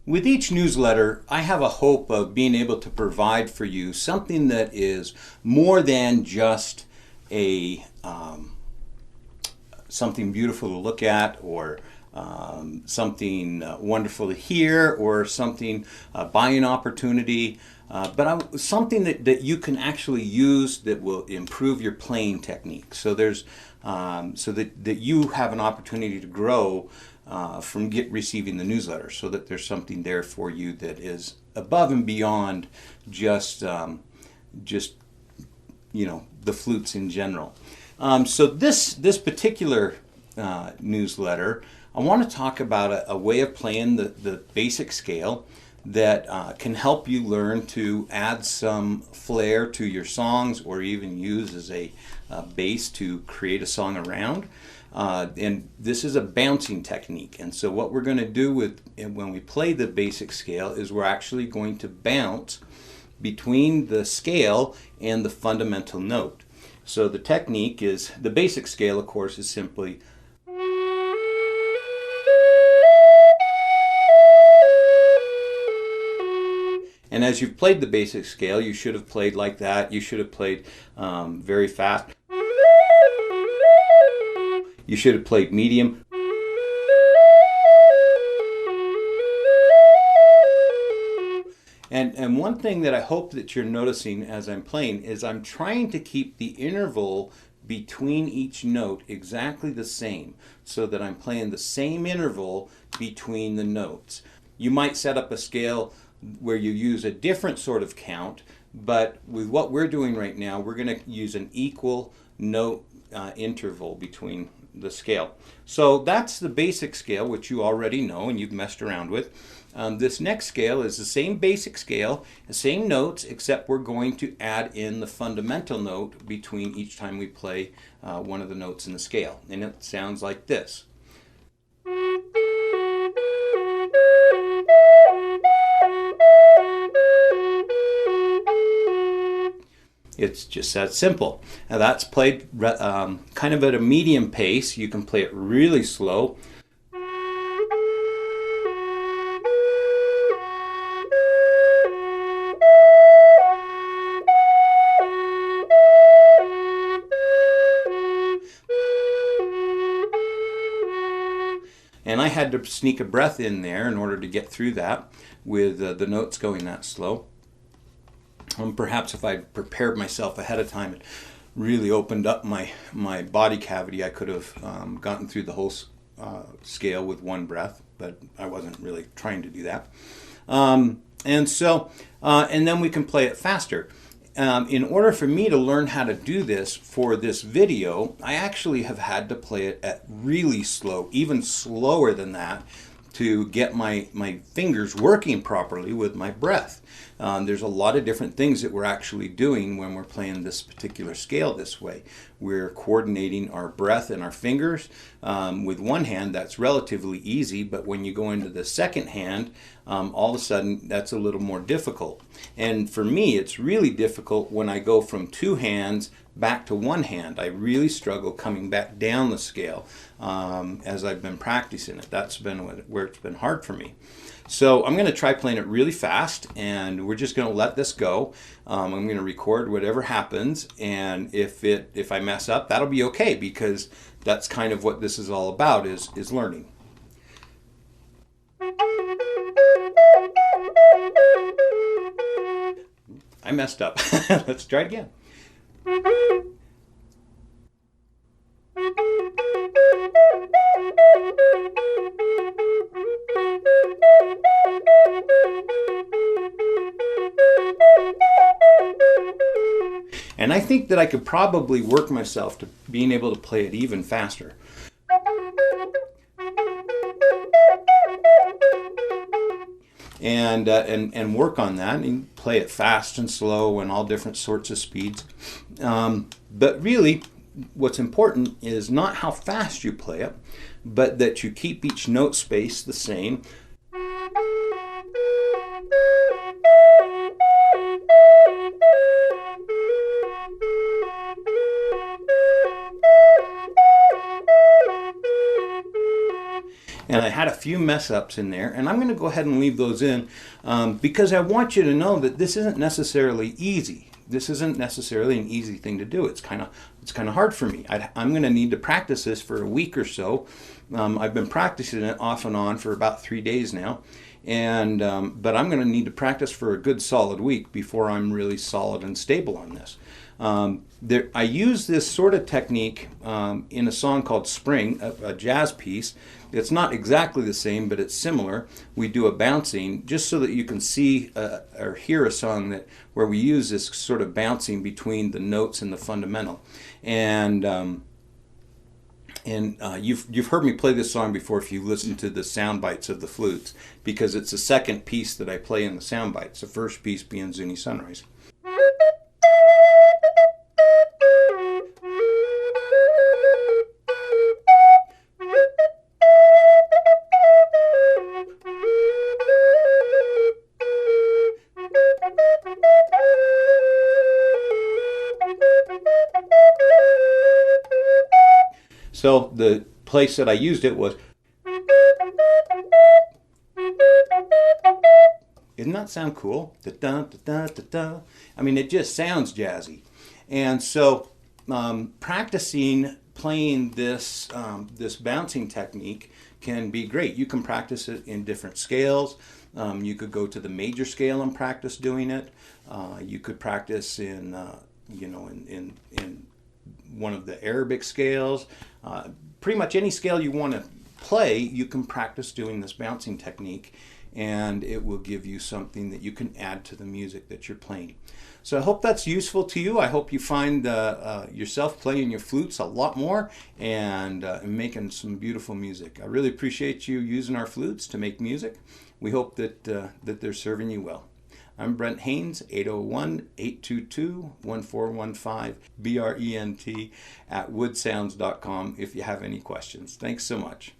With each newsletter, I have a hope of being able to provide for you something that is more than just a something beautiful to look at, or something wonderful to hear, or something buying opportunity, but something that you can actually use that will improve your playing technique. So there's so that you have an opportunity to grow from receiving the newsletter, so that there's something there for you that is above and beyond just the flutes in general. So this particular newsletter, I want to talk about a way of playing the basic scale that can help you learn to add some flair to your songs, or even use as a base to create a song around. And this is a bouncing technique. And so what we're going to do when we play the basic scale is we're actually going to bounce between the scale and the fundamental note. So the technique is, the basic scale, of course, is simply and as you've played the basic scale, you should have played like that. You should have played very fast. You should have played medium. And one thing that I hope that you're noticing as I'm playing is I'm trying to keep the interval between each note exactly the same, so that I'm playing the same interval between the notes. You might set up a scale where you use a different sort of count, but with what we're doing right now, we're going to use an equal note interval between the scale. So that's the basic scale, which you already know and you've messed around with. This next scale is the same basic scale, the same notes, except we're going to add in the fundamental note between each time we play one of the notes in the scale. And it sounds like this. It's just that simple. Now that's played kind of at a medium pace. You can play it really slow. And I had to sneak a breath in there in order to get through that with the notes going that slow. Perhaps if I prepared myself ahead of time and really opened up my body cavity, I could have gotten through the whole scale with one breath, but I wasn't really trying to do that. And then we can play it faster. In order for me to learn how to do this for this video, I actually have had to play it at really slow, even slower than that, to get my fingers working properly with my breath. There's a lot of different things that we're actually doing when we're playing this particular scale this way. We're coordinating our breath and our fingers. With one hand, that's relatively easy, but when you go into the second hand, all of a sudden that's a little more difficult. And for me, it's really difficult when I go from two hands back to one hand. I really struggle coming back down the scale as I've been practicing it. That's been where it's been hard for me. So I'm going to try playing it really fast, and we're just going to let this go. I'm going to record whatever happens, and if I mess up, that'll be okay, because that's kind of what this is all about, is learning. I messed up. Let's try it again. And I think that I could probably work myself to being able to play it even faster. And work on that and play it fast and slow and all different sorts of speeds. But really, what's important is not how fast you play it, but that you keep each note space the same. And I had a few mess ups in there, and I'm going to go ahead and leave those in because I want you to know that this isn't necessarily easy. This isn't necessarily an easy thing to do. It's kind of hard for me. I'm going to need to practice this for a week or so. I've been practicing it off and on for about 3 days now, and but I'm going to need to practice for a good solid week before I'm really solid and stable on this. I use this sort of technique in a song called Spring, a jazz piece. It's not exactly the same, but it's similar. We do a bouncing just so that you can see or hear a song where we use this sort of bouncing between the notes and the fundamental. And you've heard me play this song before if you listen to the sound bites of the flutes, because it's the second piece that I play in the sound bites, the first piece being Zuni Sunrise. So the place that I used it was. Doesn't that sound cool? Da-da-da-da-da-da. I mean, it just sounds jazzy. And so practicing playing this bouncing technique can be great. You can practice it in different scales. You could go to the major scale and practice doing it. You could practice in one of the Arabic scales. Pretty much any scale you want to play, you can practice doing this bouncing technique, and it will give you something that you can add to the music that you're playing. So I hope that's useful to you. I hope you find yourself playing your flutes a lot more and making some beautiful music. I really appreciate you using our flutes to make music. We hope that they're serving you well. I'm Brent Haynes, 801-822-1415, BRENT, at woodsounds.com if you have any questions. Thanks so much.